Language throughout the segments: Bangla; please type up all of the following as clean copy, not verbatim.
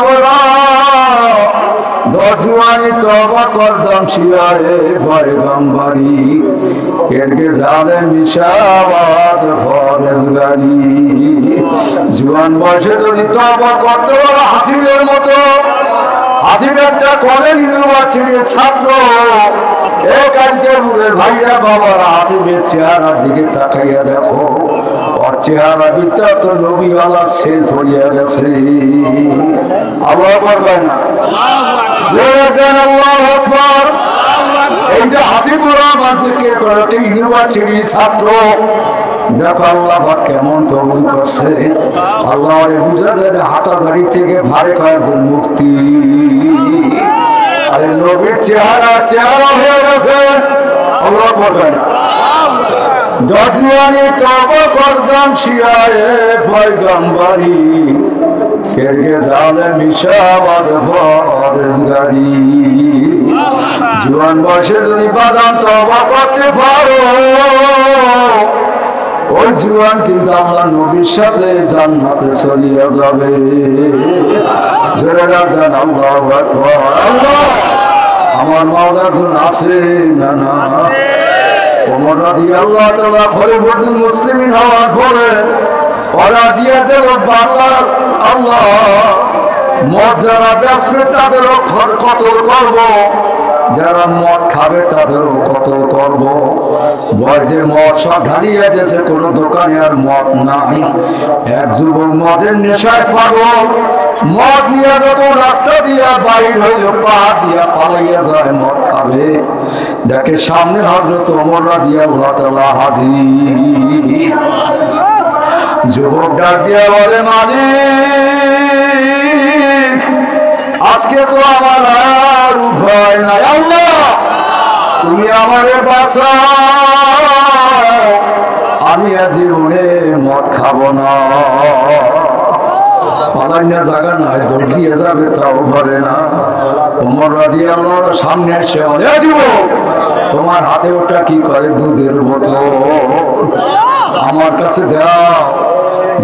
মাওলা দজওয়ানি তওবা করদাম শিয়ারে পয়গম্বরি এরকে জালেম মিশাওয়াত ফরজগারি জওয়ান বয়সে যদি তওবা করতে পারো হাসিবের মতো হাসিব একটা কলেজ ইউনিভার্সিটির ছাত্র এক আজকে মুরের ভাইরা বাবারা হাসিবের চেহারার দিকে তাকাইয়া দেখো ওর চেহারা ভিতর তো নবীওয়ালা সেল পড়িয়া গেছে আল্লাহু আকবার আল্লাহু আকবার এই যে হাসিবুর রহমান জিকির করে ইউনিভার্সিটির ছাত্র দেখো আল্লাহ কেমন কবুল করছে আল্লাহ বুঝা যায় যে হাঁটাঝাড়ি থেকে ভারে কয়েকজন মুক্তি আরে নবীর চেহারা হয়ে গেছে আল্লাহ বলবেন দজওয়ানি তওবা করদাম শিয়ারে পয়গম্বরি কেরকে জালেম মিশাওয়াত ফরজগারি জওয়ান বয়সে যদি বাদাম তওবা করতে পারো ওই জওয়ান কিন্তু আল্লাহ নবীর সাথে জান্নাতে চলিয়ে যাবে জোরে রাখবেন আল্লাহু আকবার আল্লাহ আমার মাওলার গুণ আছে না না ওমর রাদিয়াল্লাহু তাআলা খলিফাতুল মুসলিমিন হওয়ার পরে ওরা দিয়ে দিল বাংলা আল্লাহ মদ যারা বেচবে তাদেরও কতল করব যারা মদ খাবে তাদেরও কতল করব বয়দের মদ সব ঢালিয়ে দিয়েছে কোনো দোকানে আর মদ নাই এক যুবক মদের নেশায় পাগল মদ নিয়ে যখন রাস্তা দিয়া বাইর হইল পা দিয়া পালাইয়া যায় মদ খাবে দেখে সামনে হযরত ওমর রাদিয়াল্লাহু তাআলা হাজির যুবক ডাক দিয়া বলে মালিক আজকে তো আমার আর উপায় নাই আল্লাহ তুমি আমারে বাঁচাও আমি আর জীবনে মদ খাবো না পালাইনা জায়গা নাই দৌড় দিয়ে যাবে তাও পারে না ওমর রাদিয়াল্লাহু সামনে এসে বলে যুবক তোমার হাতে ওটা কি করে দুধের বোতল আমার কাছে দাও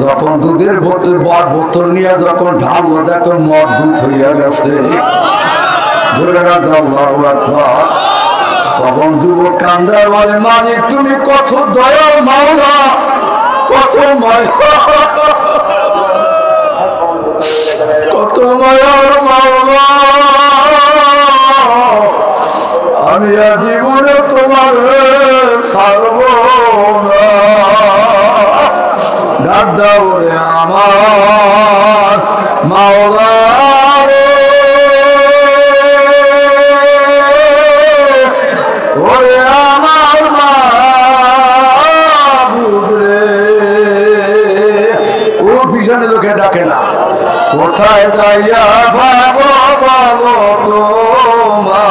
যখন দুধের বোতল নিয়ে যখন ঢাললো দেখো মদ দুধ হইয়া গেছে তখন যুবক কান্দা বলে মালিক তুমি কত দয়াল মাওলা কত মায়ার মাওলা আমি আর জীবনে তোমার ছাড়ব না ডাক দাও রে আমার মাওলা রে ওরে আমার মাবুদ রে ও পিছনে লোকে ডাকে না কোথায় যাইয়া ভাবো ভাবো তোমারে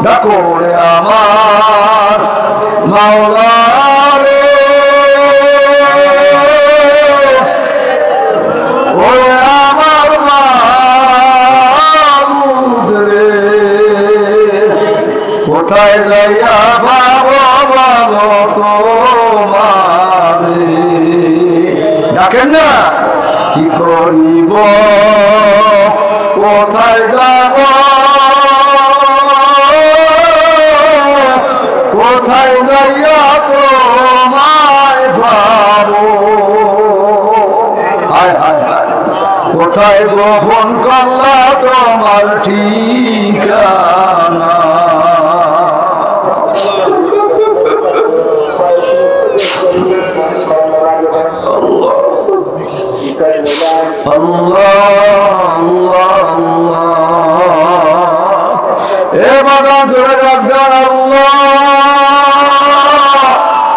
ডাকো রে আমার মাওলা রে ওরে আমার মাবুদ রে কোথায় যাইয়া ভাবো ভাবো তোমারে ডাকেন না কি করিব কোথায় যাব কোথায় যাইয়া তোমায় ভাবো হায় হায় হায় কোথায় গোপন করলা তোমার ঠিকানা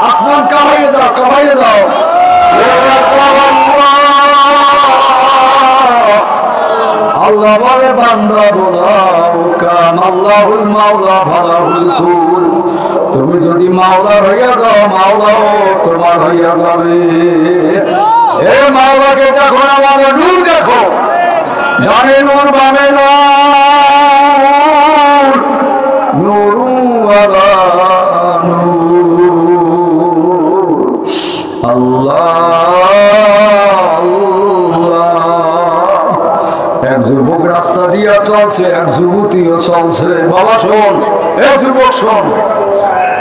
আসমান কামাইয়ে দাও আল্লাহ বলে বান্দা বোলাও কাম আল্লাহুল মাওলা ফালাহুল কুল তুমি যদি মাওলা হইয়া যাও মাওলাও তোমার হইয়া যাবে এ মাওলাকে দেখো না বাবা নূর দেখো জানে নূর বানে নূর আলা নূর আল্লাহ আল্লাহ দিয়া চলছে, এক যুবতীও চলছে। বাবা শোন, এ যুবক শোন,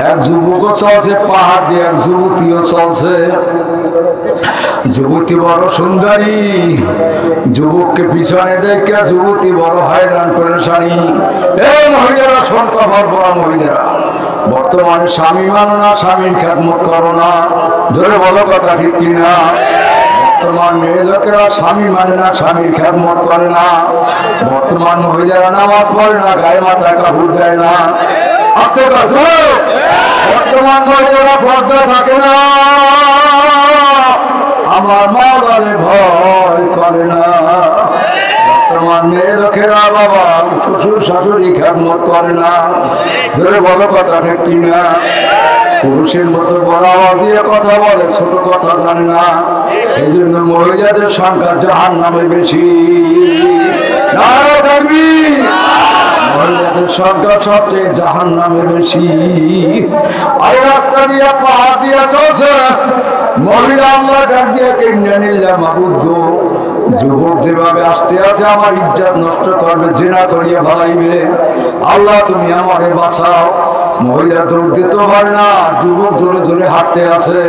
এক যুবকও চলছে পাহাড় দিয়ে, এক যুবতীও চলছে। যুবতী বড় সুন্দরী, যুবককে পিছনে দেখে যুবতী বড় হয়রান পেরেশানি। এই মহিলারা শোন, কভার বড় মহিলারা, বর্তমানে স্বামী মানো না, স্বামীর খেদমত করো না। জোরে বলো কথা ঠিক কিনা? বর্তমান মেয়ে লোকেরা স্বামী মানে না, স্বামীর খেদমত করে না। বর্তমান মহিলারা নামাজ পড়ে না, গায়ে মাথা কাপড় দেয় না। আস্তে কথা, বর্তমান মহিলারা পর্দা থাকে না, আমার মাওলারে ভয় করে না। বর্তমান মেয়ে লোকেরা বাবা শ্বশুর শাশুড়ি খেদমত করে না। ধরে বলো কথা ঠিক কিনা? পুরুষের মতো বড় আওয়াজ দিয়ে কথা বলে, ছোট কথা জানে না। এই জন্য মহিলাদের সংখ্যা জাহান্নামে বেশি। মহিলাদের সংখ্যা সবচেয়ে জাহান্নামে বেশি। আর রাস্তা দিয়ে পাহাড় দিয়ে চলছে মহিলা, আল্লাহ ডাক দিয়ে কিনে নিলাম মাবুদ গো, যুবক যেভাবে আসতে আছে আমার ইজ্জত নষ্ট করবে, জিনা করিয়ে ভালাইবে, আল্লাহ তুমি আমারে বাঁচাও। মহিলা দৌড় দিতে পারে না, যুবক জোরে জোরে হাঁটতে আছে।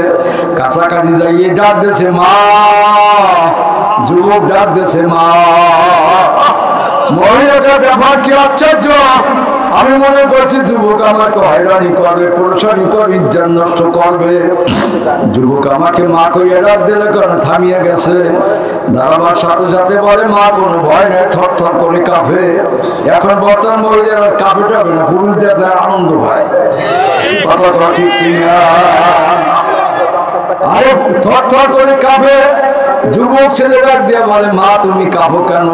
কাছাকাছি যাইয়ে ডাক দিয়েছে মা, যুবক ডাক দিয়েছে মা। মহিলাটা ব্যাপার কি আশ্চর্য! আমি মনে করছি যুবক আমাকে হয়রানি করবে, পরেশানি করবে, ইজ্জত নষ্ট করবে। যুবক আমাকে মা কইয়া ডাক দিলে কেন থামিয়ে গেছে। দাঁড়াবার সাথে সাথে বলে মা কোনো ভয় নেই, থর থর করে কাঁপে। এখন বর্তমান মহিলারা কাঁপে টাবে না, পুরুষ দেখলে আনন্দ হয়। কথা ঠিক কিনা? আরে থর থর করে কাঁপে। যুবক ছেলে ডাক দিয়ে বলে মা তুমি কাঁপো কেন?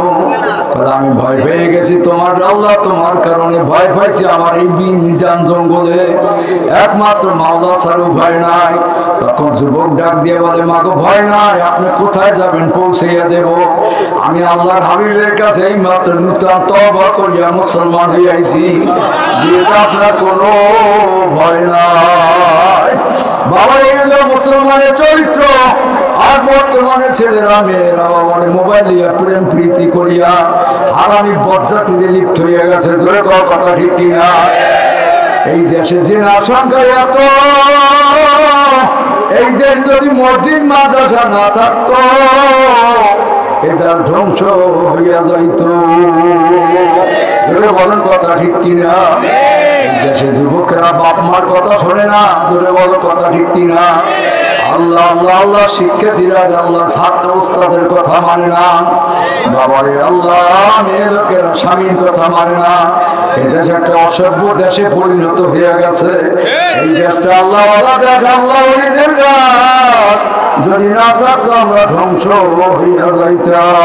আমি ভয় পেয়ে গেছি তোমার আল্লাহ, তোমার কারণে ভয় পাইছি। আমার এই নিজান জঙ্গলে একমাত্র মাওলা ছাড়া উপায় নাই। তখন যুবক ডাক দিয়ে বলে মা গো ভয় নাই, আপনি কোথায় যাবেন পৌঁছাইয়া দেব। আমি আল্লাহর হাবিবের কাছে এই মাত্র নূতন তওবা করিয়া মুসলমান হইয়াছি, যেটা আপনার কোনো ভয় নাই। বাবা এগুলো মুসলমানের চরিত্র। আর বর্তমানে ছেলেরা মেয়েরা বাবার মোবাইল নিয়ে প্রেম প্রীতি করিয়া হারামি বজ্জাতিতে লিপ্ত হয়ে গেছে। জোরে কথা ঠিক কিনা? এই দেশে জিনা সংখ্যা এত, এই দেশ যদি মসজিদ মাদ্রাসা না থাকতো এটার ধ্বংস হইয়া যাইত। জোরে বলেন কথা ঠিক কিনা? এই দেশে যুবকেরা বাপ মার কথা শোনে না। জোরে বলো কথা ঠিক কিনা? আল্লাহ আল্লাহ আল্লাহ শিক্ষার্থীরা আল্লাহ ছাত্র উস্তাদের কথা মানে না। বাবারে আল্লাহ মেয়ে লোকেরা স্বামীর কথা মানে না। এই দেশ একটা অসভ্য দেশে পরিণত হয়ে গেছে। এই দেশটা আল্লাহ দেশ, আল্লাহ ওলিদের দেশ। যদি না থাকতো আমরা ধ্বংস হইয়া যাইতাম।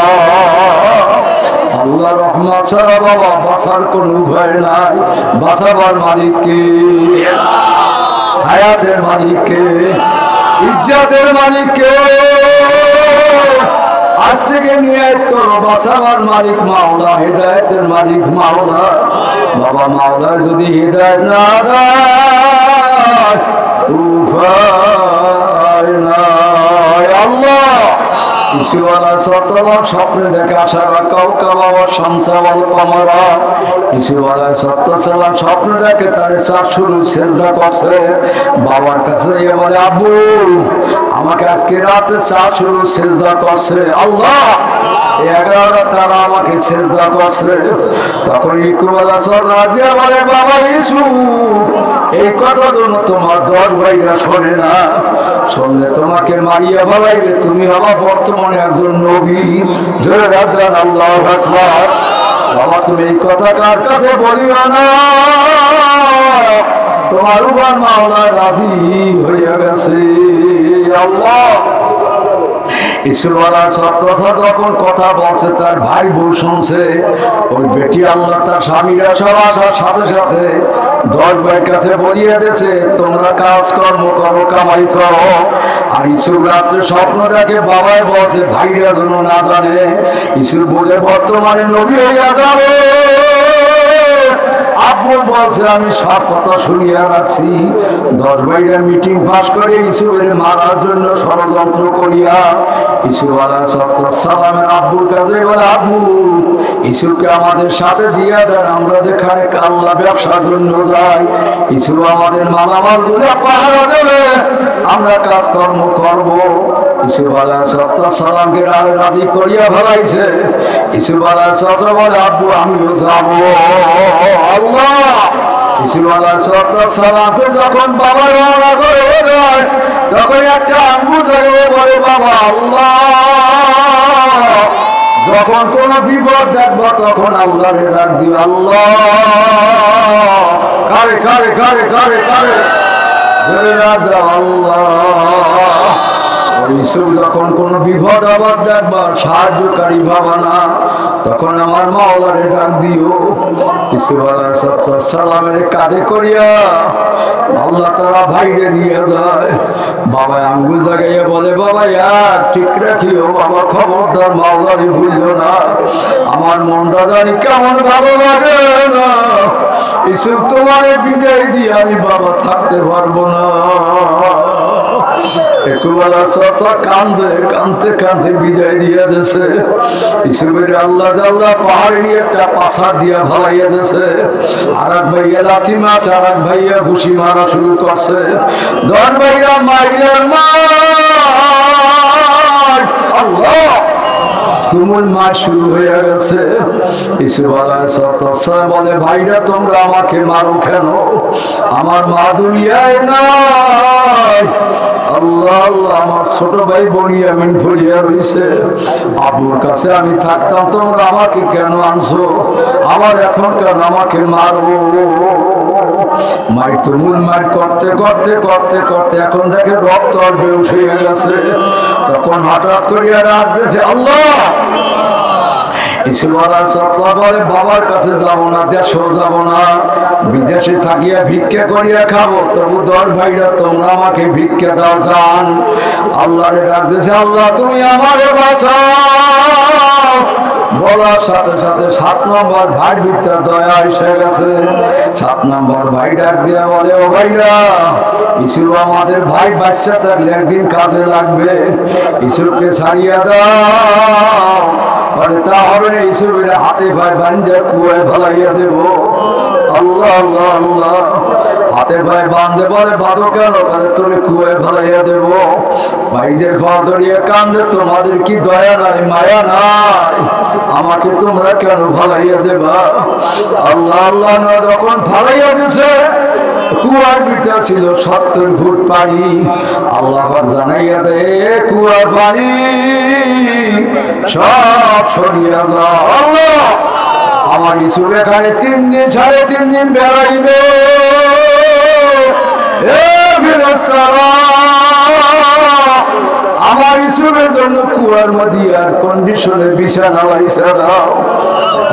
আল্লাহ রহমত ছাড়া বাবা বাঁচার কোন উপায় নাই। বাঁচাবার মালিককে, হায়াতের মালিককে, ইজ্জতের মালিককে। আজ থেকে নিয়ত করো বাঁচাবার মালিক মাওলা, হেদায়েতের মালিক মাওলা। বাবা মাওলা যদি হেদায়েত না দেয় উপায় নাই। আল্লাহ ইসুওয়ালা সত্যলাম স্বপ্নে দেখে আশা রাখাও কাবাবা শামসাওয়াল কমরা। ইসুওয়ালা সত্য সালাম স্বপ্নে দেখে তার চার শুরু সেজদা করছে। বাবার কাছে এ বলে আব্বু আমাকে আজকে রাতে চার শুরু সেজদা করছে। আল্লাহ 11টা তারা আমাকে সেজদা করছে। তখন ইকুওয়ালা সদা দিয়ে বলে বাবা ইসুফ এই কথা জন্য তোমার 10 ভাইরা শোনে না, শুনলে তোমাকে মারিয়া ফেলাইবে। তুমি হবা বর্তমানে একজন নবী। জোরে রাখবেন আল্লাহু আকবার। বাবা তুমি এই কথা কার কাছে বলিও না, তোমার উপর মাওলা রাজি হইয়া গেছে। আল্লাহ ইসুওয়ালা সত্য যখন কথা বলছে তার ভাই বউ শুনছে। ওই বেটি আল্লাহ তার স্বামীরা সব আসার সাথে সাথে 10 ভাইয়ের কাছে বলিয়ে দিয়েছে তোমরা কাজ কর্ম করো, কামাই করো। আর ইসুর রাত্রে স্বপ্ন দেখে বাবাই বলছে ভাইরা যেন না জানে। ইসুর বলে বর্তমানে নবী হইয়া যাবে। আব্বু বলছে আমি সব কথা শুনিয়া রাখছি। 10 বাইরে মিটিং পাস করে ইসুফের মারার জন্য ষড়যন্ত্র করিয়া ইসুফ আলাইহিস সালামের আব্বুর কাছে বলে, আব্বু ইসুফকে আমাদের সাথে দিয়ে দেন, আমরা যেখানে আল্লাহ ব্যবসার জন্য যাই ইসুফ আমাদের মালামাল গুলো পাহারা দেবে, আমরা কাজকর্ম করব। ইসুফ আলাইহিস সালামকে রাজি করিয়া ফেলাইছে। ইসুফ আলাইহিস সালাম বলে, আব্বু আমিও যাব। আল্লাহ ইসুফ আলাইহিস সালামকে যখন বাবা রওনা করে যায় তখন একটা আঙ্গু জায়গায় বলে, বাবা আল্লাহ যখন কোন বিপদ দেখবো তখন আল্লাহরে ডাক দিও। আল্লাহ কারে কারে কারে কারে কারে আল্লাহ। ইসুফ যখন কোন বিপদ আবার দেখবা সাহায্যকারী ভাবা না, তখন আমার মাওলারে ডাক দিও। ইসুফ আলাইহিস সালামের কাঁধে করিয়া আল্লাহ তারা ভাইরে নিয়ে যায়। বাবা আঙ্গুল জাগাইয়া বলে, বাবা ঠিক রাখিও বাবা, খবরদার মাওলারে ভুলিও না। আমার মনটা জানি কেমন ভালো লাগে না, ইসুফ তোমার বিদায় দিয়ে আমি বাবা থাকতে পারবো না। একটুবেলা কান্দে কান্দতে কান্দতে বিদায় দিয়ে দিয়েছে। ইসুফের আল্লাহ জাল্লাহ পাহাড় নিয়ে একটা পাশার দিয়া ভালাইয়া দিয়েছে। আর এক ভাইয়া লাথি মাছ, আর এক ভাইয়া ঘুষি মারা শুরু করছে। 10 ভাইয়া মাইয়ার আল্লাহ তুমুল মার শুরু হয়ে গেছে। ইসুফ আলাইহিস সালাম বলে, ভাইরা তোমরা আমাকে মারো কেন? আমার মা দুনিয়ায় নাই। আল্লাহ আল্লাহ আমার ছোট ভাই বনিয়ামিন ফুরিয়া রইছে, আব্বুর কাছে আমি থাকতাম, তোমরা আমাকে কেন আনছো? আবার এখন কেন আমাকে মারো? মাই তুমুল মার করতে করতে করতে করতে এখন দেখে রক্ত আর বেউস হয়ে গেছে। তখন হঠাৎ করিয়া রাত দিয়েছে, আল্লাহ ইসুফ আলাইহিস সালাম বলে, বাবার কাছে যাবো না, দেশেও যাবো না, বিদেশে থাকিয়া ভিক্ষা করিয়া খাবো, তবু 10 ভাইরা তোমরা আমাকে ভিক্ষা দাও যান। আল্লাহরে ডাক দিয়েছে, আল্লাহ তুমি আমারে বাঁচাও। বলার সাথে সাথে 7 নম্বর ভাই ভিতর দয়া এসে গেছে। 7 নম্বর ভাই ডাক দিয়া বলে, ও ভাইরা ইসুফ আমাদের ভাই, বাচ্চা থাকলে একদিন কাজে লাগবে, ইসুফকে ছাড়িয়ে দাও। বলে তাহলে ইসুফের হাতে ভাই বান্ধে কুয়ায় ফেলাইয়া দেব। আল্লাহ আল্লাহ আল্লাহ হাতে ভাই বান্ধে বলে, বাঁধো কেন? বলে তোরে কুয়ায় ফেলাইয়া দেব। ভাইদের পা ধরিয়ে কান্দে, তোমাদের কি দয়া নাই মায়া নাই? আমাকে তোমরা কেন ফেলাইয়া দেবা? আল্লাহ আল্লাহ না যখন ফেলাইয়া দিছে, কুয়ার ভিতর ছিল 70 ফুট পানি। আল্লাহ জানাইয়া দে, কুয়ার পানি সব সরিয়া যাও। আল্লাহ আমার ইসুফ এখানে 3 দিন 3.5 দিন বেড়াইবে। আমার ইসুফের জন্য কুয়ার মধ্যে আর কন্ডিশনে বিছানা লাইসা দাও।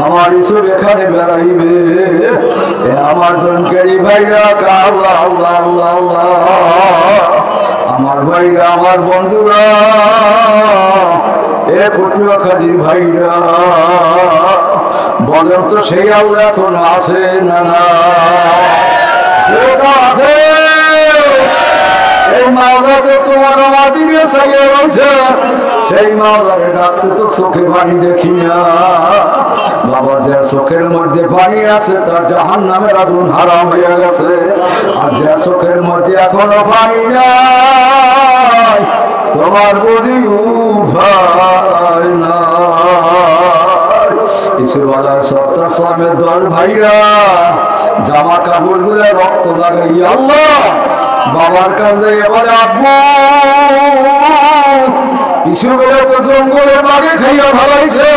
আমার ইসুফ এখানে বেড়াইবে। আমার জনকারী ভাইরা আল্লাহ আল্লাহ আল্লাহ আল্লাহ, আমার ভাইরা আমার বন্ধুরা, এ পটুয়াখালীর ভাইরা বলেন তো, সেই আল্লাহ এখন আছে না না? আছে? এই মাওলা তো তোমার আমার দিকে চাইয়ে রয়েছে, সেই মাওলারে ডাকতে তো চোখে পানি দেখি না। বাবা যে চোখের মধ্যে পানি আছে তার জাহান্নামের আগুন হারাম হয়ে গেছে, আর যে চোখের মধ্যে এখনো পানি নাই তোমার বুঝি উপায় না। ইসুফ আলাইহিস সালামের 10 ভাইরা জামা কাপড় গুলো রক্ত লাগাইয়া আল্লাহ বাবার কাছে বলে, আব্বু ইসুফের তো জঙ্গলের বাগে খাইয়া ফেলাইছে,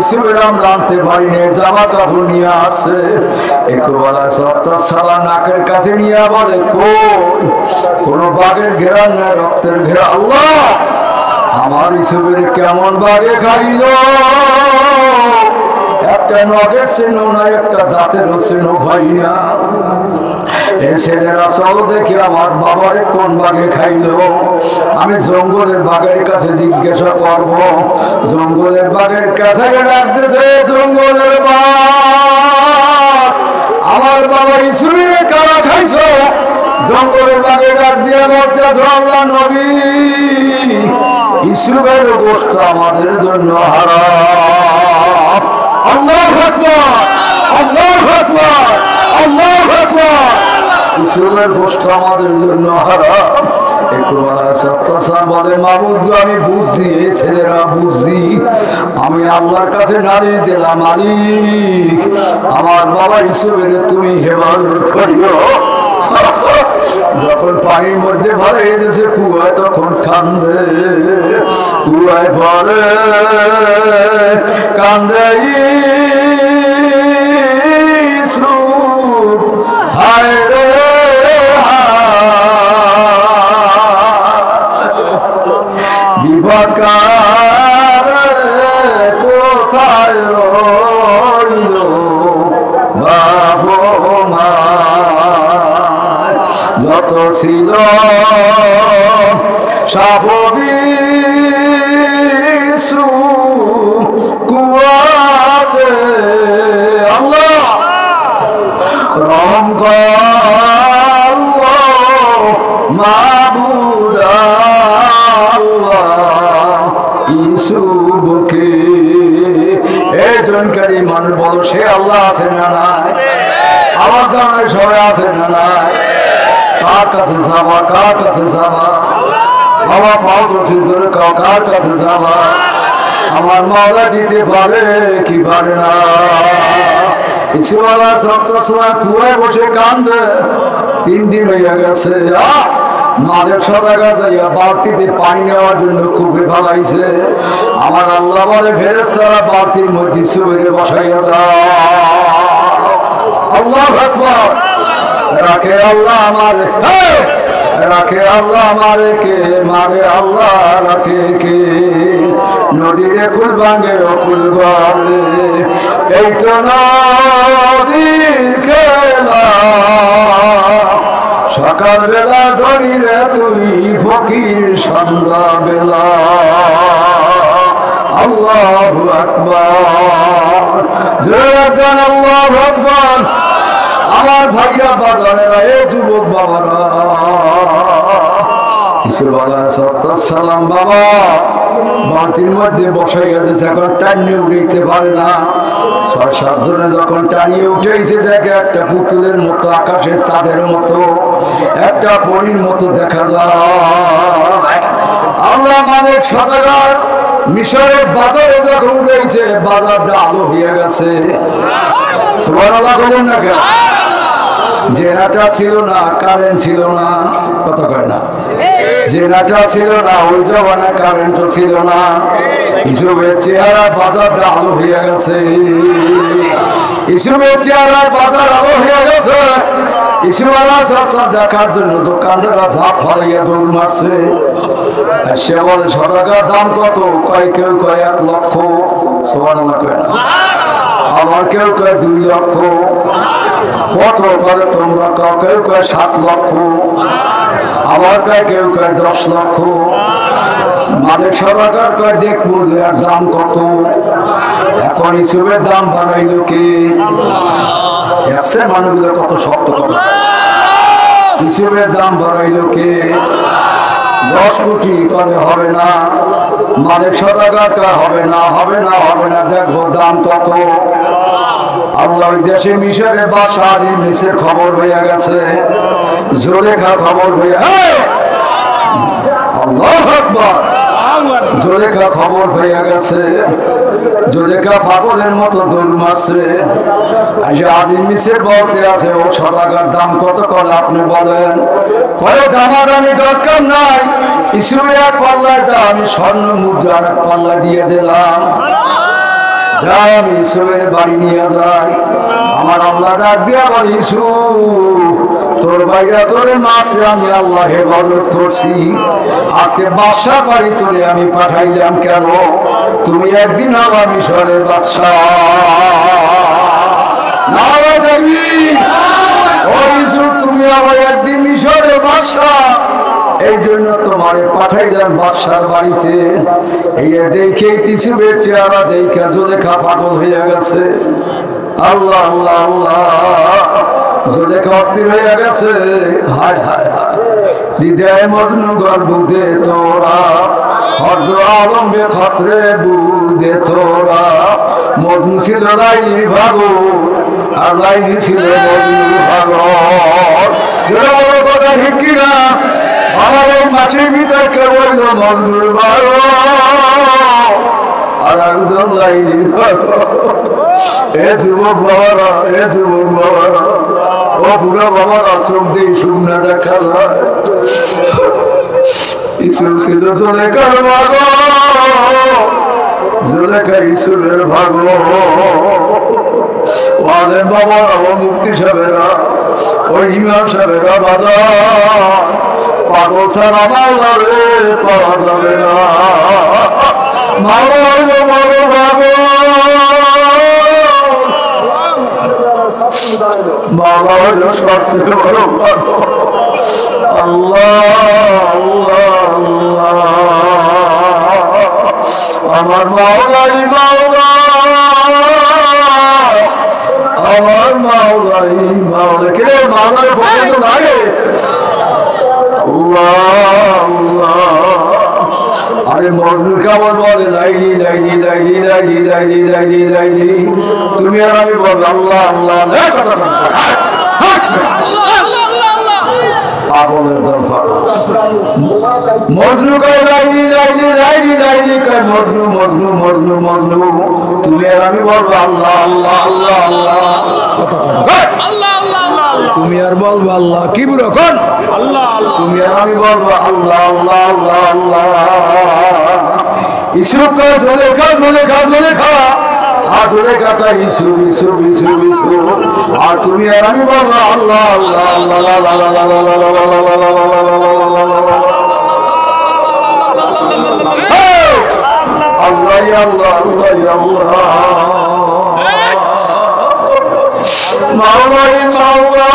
ইসুফের আমরা আনতে পারি না, জামা কাপড় নিয়ে আসছে। একটু বলা সালাম নাকের কাছে নিয়ে বলে, কই কোন বাঘের ঘেরান না, রক্তের ঘেরা। আল্লাহ আমার ইসুফের কেমন বাগে খাইল, একটা নগের চেনো না, একটা দাঁতেরও চেনো ভাই না। এই ছেলেরা চলো দেখি আমার বাবারে কোন বাঘে খাইলো। আমি জঙ্গলের বাঘের কাছে জিজ্ঞাসা করব। জঙ্গলের বাঘের কাছে ডাকতেছে, জঙ্গলের বাঘ আমার বাবা ইসুরের কারা খাইছো জঙ্গলের বাগে ডাক দিয়ে বলতেছ আল্লাহ নবী ইসুরের গোশত আমাদের জন্য হারাম। আল্লাহু আকবার, আল্লাহু আকবার, আল্লাহু আকবার। ইসুরের গোশত আমাদের জন্য হারাম। বলে মাবুদ আমি বুঝছি এই ছেলেরা বুঝছি আমি আল্লাহর কাছে নারী জেলা মালিক আমার বাবা হিসেবে তুমি হেফাজত করিও। যখন পানির মধ্যে ভরে গেছে কুয়ায় তখন কান্দে কুয়ায় ভরে কান্দে হায় রে বিপদ কোথায় রইল বাবা যত ছিল সাববিসু কুয়াতে আল্লাহ রহম কর মাবুদ ইসুবকে একজনকারী মানুষ বলো সে আল্লাহ আছে না নাই আমার জানায় সবাই আছে না নাই কার কাছে যাবা কার কাছে যাবা বাবা পাও করছি জোরে কার কাছে যাবা আমার মাওলা দিতে পারে কি পারে না ইসুওয়ালা সপ্তাহ কুয়ায় বসে কান্দে 3 দিন হয়ে গেছে মাদের সদাগা যাইয়া বালতিতে পানি নেওয়ার জন্য কূপে ফালাইছে আমার আল্লাহ বলে ফেরেশতারা বালতির মধ্যে শুয়ে বসাইয়া দাও আল্লাহু আকবার রাখে আল্লাহ আমারে রাখে আল্লাহ আমারে কে মারে আল্লাহ রাখে কে নদীরে কুল ভাঙে অকুল গলে এই তো নদীর খেলা সকাল বেলা ধরি রে তুই ফকির সন্ধ্যা বেলা আল্লাহু আকবার জোরে দেন আল্লাহু আকবার আমার ভাইরা বাজারেরা এই যুবক বাবারা সালাম বাবা বালতির মধ্যে বসে গেছে এখন টানিয়ে উঠতে পারে না 6-7 জনে যখন টানিয়ে উঠেছে দেখে একটা পুতুলের মতো আকাশের চাঁদের মতো একটা পরীর মতো দেখা যায় আমরা মানে সদাগর মিশরের বাজারে যখন উঠেছে বাজারটা আলো হয়ে গেছে সুবহানাল্লাহ বলেন না কেন জেনাটা ছিল না কারেন্ট ছিল না কত কয় না জেনাটা ছিল না ওই জমানা কারেন্টও ছিল না ইসুবের চেহারা বাজারটা আলো হয়ে গেছে ইসুবের চেহারা বাজার আলো হয়ে গেছে ইসুবেরা সবটা দেখার জন্য দোকানদাররা ঝাঁপ ফালিয়ে দৌড় মারছে সে বলে সদাগর দাম কত কয় কেউ কয় 1 লক্ষ সুবহানাল্লাহ কয় আবার কেউ কয় 2 লক্ষ কত করে তোমরা কেউ কয় 7 লক্ষ আবার কয় কেউ কয় 10 লক্ষ মালিক সদাগর কয় দেখবো যে এর দাম কত এখন ইসুবের দাম বাড়াইল কে দেখছে মানুষগুলো কত শক্ত কথা ইসুবের দাম বাড়াইল কে 10 কোটি করে হবে না মালিক সদাগর কয় হবে না হবে না হবে না দেখবো দাম কত আল্লাহ দেশে মিশরে বাদশা আদির মিসের খবর হয়ে গেছে জুলেখা খবর হয়ে আল্লাহু আকবার জুলেখা খবর হয়ে গেছে জুলেখা পাগলের মতো দৌড় মারছে আদির মিসের বলতে আছে ও সদাগর দাম কত করে আপনি বলেন কয় দামাদামি দরকার নাই ইসুর 1 পাল্লায় দাও আমি স্বর্ণ মুদ্রার 1 পাল্লা দিয়ে দিলাম আমি ইসুবের বাড়ি নিয়ে যাই আমার আল্লাহ ডাক দিয়া বলে ইসুফ তোর বাইরা তোরে মাসে আমি আল্লাহ হেফাজত করছি আজকে বাদশা বাড়ি তোরে আমি পাঠাইলাম কেন তুমি একদিন আবার মিশরের বাদশা না দেবী ও ইসুফ তুমি আবার একদিন মিশরের বাদশা এই জন্য তোমারে পাঠাইলাম বাদশার বাড়িতে এই দেখে ইসুফের চেহারা দেখে জুলেখা পাগল হয়ে গেছে আল্লাহ আল্লাহ আল্লাহ জুলেখা অস্থির হয়ে গেছে হায় হায় হায় দিদায় মজনু গর্ব দে তোরা হর্দ আলম্বে খতরে বুদে তোরা মজনু ছিল লাইনি ভাগো আর লাইনি ছিল মজনু ভাগো জোরে বড় কথা হিকিরা আমার এই মাটির ভিতরে কেউ হইল মজনুর ভাগো আর একজন লাইনি ভাগো এ যুবক বাবারা এ যুবক বাবারা ও বুড়া বাবারা চোখ দিয়ে শুকনা দেখা যায় ঈশ্বর ছিল জুলেখার ভাগ জুলেখা ঈশ্বরের ভাগ ওয়ালেন বাবারা ও মুক্তি সাহেবেরা ও ইমাম সাহেবেরা বাজার পাগল ছাড়া মাওলা রে পাওয়া যাবে না মাওলা বড় ভাগ মাওলা হলো সবচেয়ে বড় ভাগ আল্লাহ আল্লাহ আমার মাওলাই মাওলা আমার মাওলাই মাওলা কে মাওলাই বলে তো লাগে আরে মজনুর কেমন বলে লাইনি লাইনি লাইনি লাইনি লাইনি লাইনি লাইনি তুমি আর আমি বল আল্লাহ আল্লাহ পাগলের দল পাগল মজনু কয় লাইনি লাইনি লাইনি লাইনি কয় মজনু মজনু মজনু মজনু তুমি আর আমি বলবো আল্লাহ আল্লাহ আল্লাহ আল্লাহ আল্লাহ আল্লাহ তুমি আর বলবো আল্লাহ কি বুড়ো কোন তুমি আর আমি বলবো আল্লাহ আল্লাহ আল্লাহ আল্লাহ ইসুক কয় জুলেখা জুলেখা জুলেখা আর জুলেখাটা ইসুক ইসুক ইসুক ইসুক আর তুমি আর আমি বলবো আল্লাহ আল্লাহ আল্লাহ আল্লাহ আল্লাহ মাওলাই মাওলা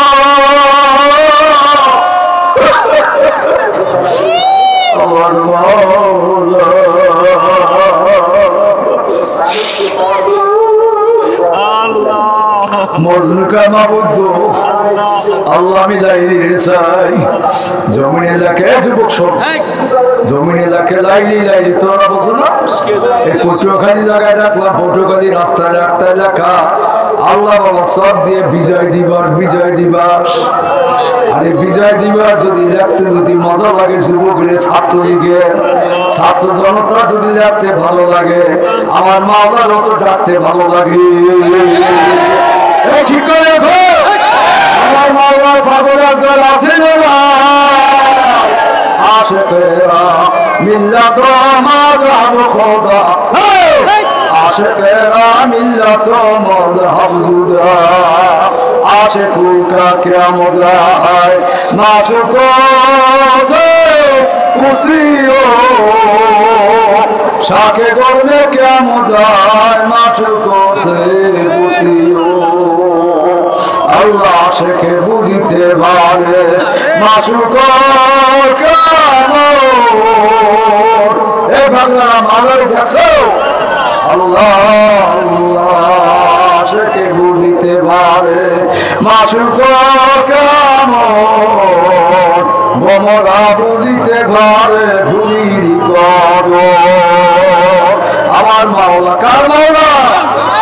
আমার মাওলা মজনু কামা বুদ্ধ আল্লাহ আমি লাইনি রে চাই জমিন এলাকায় যুবক সব জমিন এলাকায় লাইনি লাইনি তোরা বলছো না এই পটুয়াখালী জায়গায় রাখলাম পটুয়াখালী রাস্তায় রাখতে লেখা আল্লাহ বাবা সব দিয়ে বিজয় দিবস বিজয় দিবস আরে বিজয় দিবস যদি লিখতে যদি মজা লাগে যুবকের ছাত্রলীগের ছাত্র জনতা যদি লিখতে ভালো লাগে আমার মাওলার মতো ডাকতে ভালো লাগে ঠিক করে দেখো আমার মাওলার পাগলের দল আছে না আশিকেরা মিল্লাত মাযহাব খোদা আশিকেরা মিল্লাত মাযহাব জুদা আশিকু কা কিয়া মজা है नाशुको से खुशियो शाके गोल में क्या मजा है नाशुको से खुशियो আল্লাহ শেখে বুঝিতে পারে মাসুকর কেমন এ বাংলা মালাই দেখছো আল্লাহ আল্লাহ শেখে বুঝিতে পারে মাসুকর কেমন বমরা বুঝিতে পারে ভুলির কর আমার মাওলা কার মাওলা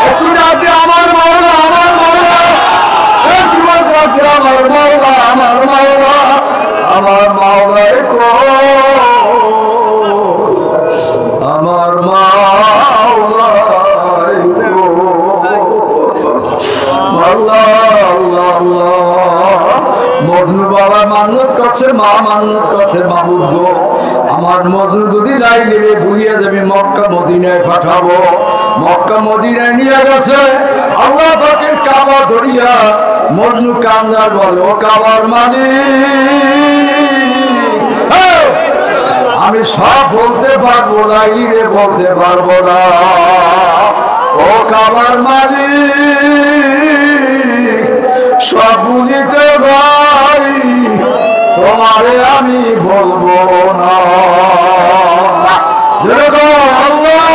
একটু রাতে আমার মাওলা আমার মাওলা আমার মাওলা আমার মাওলা আমার মাওলাই কো আমার মাওলাই কো আল্লাহ আল্লাহ আল্লাহ মজনু বাবা মান্নত করছে মা মান্নত করছে মাহবুব গো আমার মজনু যদি নাই নেবে ভুলিয়ে যাবে মক্কা মদিনায় পাঠাবো মক্কা মদিনায় নিয়ে গেছে আল্লাহ পাকের কাবা ধরিয়া মজনু কান্দার বলে ও কাবার মালিক আমি সব বলতে পারবো না ইরে বলতে পারবো না ও কাবার মালিক সব বুঝিতে ভাই তোমারে আমি বলবো না আল্লাহ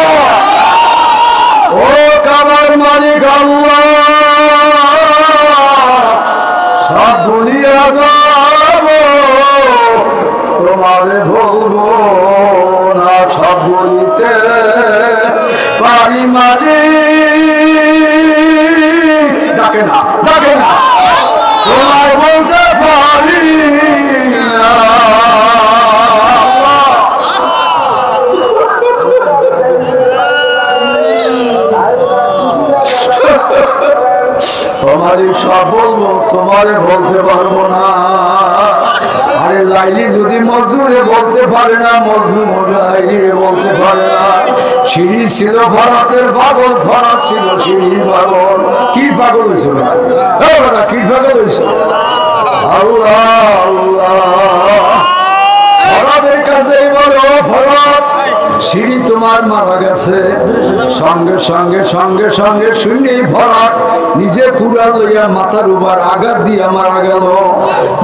ও কাবার মালিক আল্লাহ পারি মালিক, ডাকে না তোমায় বলতে পারি না। তোমারই সব বলবো, তোমারে বলতে পারবো না। আরে লাইলি যদি মজদুরে বলতে পারে না, মজদুর লাইলি বলতে পারে না। সিঁড়ি ছিল ফরাতের পাগল, ফরাত ছিল সিঁড়ির পাগল। কি পাগল হয়েছিল, কি পাগল হয়েছিল? আল্লাহ আল্লাহ, ফরাতের কাছে বলো ফরাত সিঁড়ি তোমার মারা গেছে। সঙ্গে সঙ্গে সঙ্গে সঙ্গে শুনি ফরাত নিজে কুড়াল লইয়া মাথার উপর আঘাত দিয়া মারা গেল।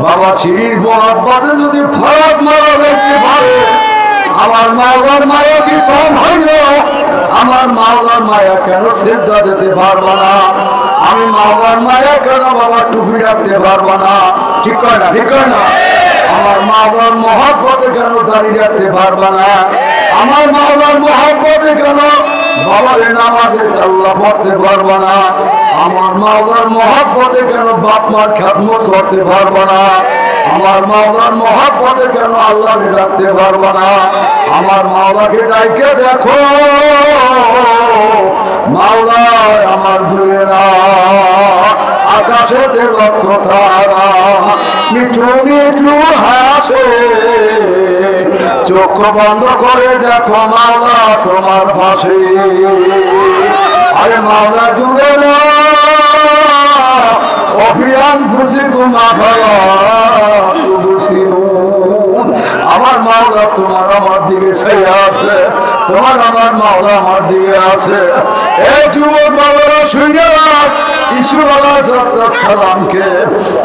বাবা সিঁড়ির মহাব্বতে যদি ফরাত মারা যাইতে পারে, আমার মাওলার মায়া কি কম হইল? আমার মাওলার মায়া কেন সেজদা দিতে পারবো না? আমি মাওলার মায়া কেন বাবা টুপি রাখতে পারবো না? ঠিক কয় না, ঠিক কয় না? আমার মাওলার মহাব্বতে কেন দাঁড়িয়ে রাখতে পারবো না? আমার মাওলার মহাব্বতে কেন বাবারে নামাজে আল্লাহ পড়তে পারবো না? আমার মাওলার মহাব্বতে কেন বাপ মার খেদমত করতে পারবো না? আমার মাওলার মহাব্বতে কেন আল্লাহকে ডাকতে পারবো না? আমার মাওলাকে ডাইকে দেখো, মাওলা আমার দূরে না, আকাশেতে লক্ষ তারা মিঠু মিঠু হাসে। চোখ বন্ধ করে দেখো মাওলা তোমার পাশে। আরে মাওলা দূরে না, অভিয়ান খুশি কুমা ভাড়া আমার মাওলা তোমার আমার দিকে চেয়ে আছে, তোমার আমার মাওলা আমার দিকে আছে। এই যুবক বাবারা শুনে রাখ, ইসুফ আলাইহিস সালামকে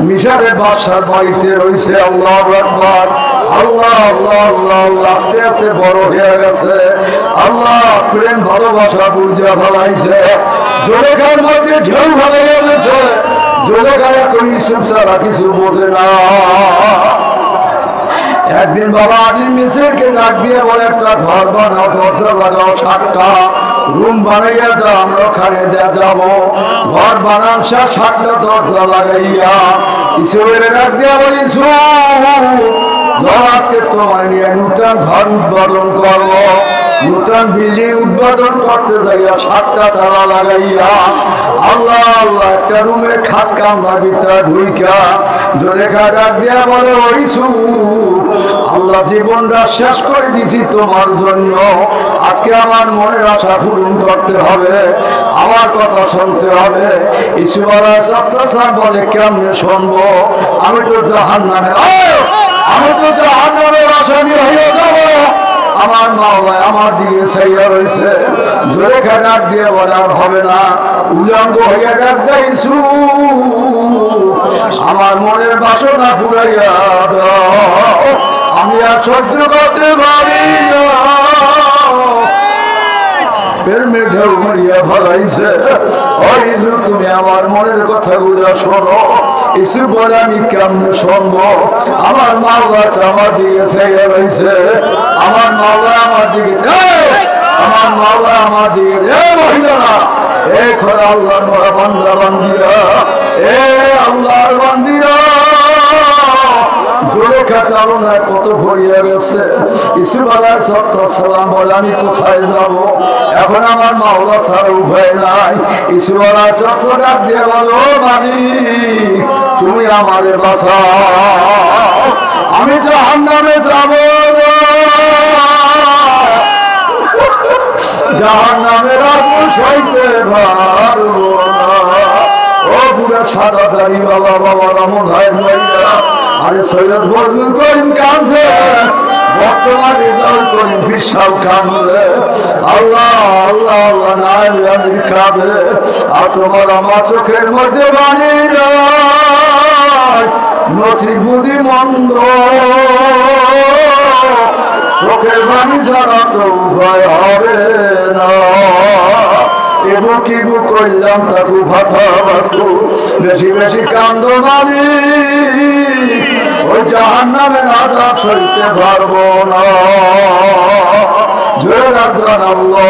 মিশরের বাদশার বাড়িতে রয়েছে। আল্লাহু আকবার, আল্লাহ আল্লাহ আল্লাহ, আস্তে আস্তে বড় হয়ে গেছে। আল্লাহ প্রেম ভালোবাসা বুঝিয়া ফেলাইছে। জোলেখার মধ্যে ঢেউ ফেলাইয়া গেছে। জোলেখা এখন ইসুফ ছাড়া কিছু বোঝে না। একদিন বাবা আজিম মিসরকে ডাক দিয়ে বলে, একটা ঘর বানাও, দরজা লাগাও, 7টা রুম বানাইয়া দাও, আমরা ওখানে যাবো। ঘর বানান 7টা দরজা লাগাইয়া ইসুফের ডাক দিয়ে বলে, ইসুফ আজকে তোমার নিয়ে নূতন ঘর উদ্বোধন করবো। নূতন বিল্ডিং উদ্বোধন করতে যাইয়া 7টা তালা লাগাইয়া আল্লাহ আল্লাহ একটা রুমে খাস কামরা ভিতরে ঢুইকা জোলেখা ডাক দিয়া বলে, ইসুফ আল্লাহ জীবনটা শেষ করে দিছি তোমার জন্য। আজকে আমার মনের আশা পূরণ করতে হবে, আমার কথা শুনতে হবে। ইসুফ আলাইহিস সালাম বলে, কেমনে শুনবো? আমি তো জাহান্নামে, আমি তো জাহান্নামের আসামি হয়ে যাবো। আমার মাওলা আমার দিকে চাইয়া রয়েছে। জোলেখা ডাক দিয়ে বলে, আর হবে না। উলঙ্গ হইয়া ডাক দেয়, ইসুফ আমার মনের বাসনা পুরাইয়া দাও, আমি আর সহ্য করতে পারি না। প্রেমে ঢেউ মারিয়া ফলাইছে। ও ইসুফ তুমি আমার মনের কথাগুলো শোনো। ইসুফ বলে, আমি কেমনে শুনবো? আমার মাওলা তো আমার দিকে চাইয়া রয়েছে। আমার মাওলা আমার দিকে, আমার মাওলা আমার দিকে মহিলারা, এ খোলা আল্লাহর মোরা বান্দা বান্দিরা, এ আল্লাহর বান্দিরা, জোলেখা চালনায় কত ভরিয়া গেছে। ইসুফ আলাইহিস সালাম বলে, আমি কোথায় যাব? এখন আমার মাওলা ছাড়া উপায় নাই। ইসুফ আলাইহিস ডাক দিয়ে বলো, মালিক তুমি আমাদের বাঁচাও, আমি জাহান্নামে যাব না, জাহান্নামের আগুন সইতে পারবো না। ও পুরা সাদা দাড়ি বাবা, বাবা রামধায় ভাইয়া, আরে সৈয়দ ফজলুল করিম কাঁদছে, বর্তমান রেজাল্ট করিম ফিসাব কাঁদছে। আল্লাহ আল্লাহ আল্লাহ নাই কাঁদে, আর তোমার আমার চোখের মধ্যে বাণী নাই, নসিব বুঝি মন্দ, চোখের বাণী ছাড়া তো উভয় হবে না। এবু কিবু করলাম তাকু ভাতা বাকু, বেশি বেশি কান্দ মানি, ওই জাহান্নামের আযাব সইতে পারবো না। জোরে রাখবেন আল্লাহ।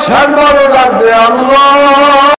শেষবারও ডাক দে আল্লাহ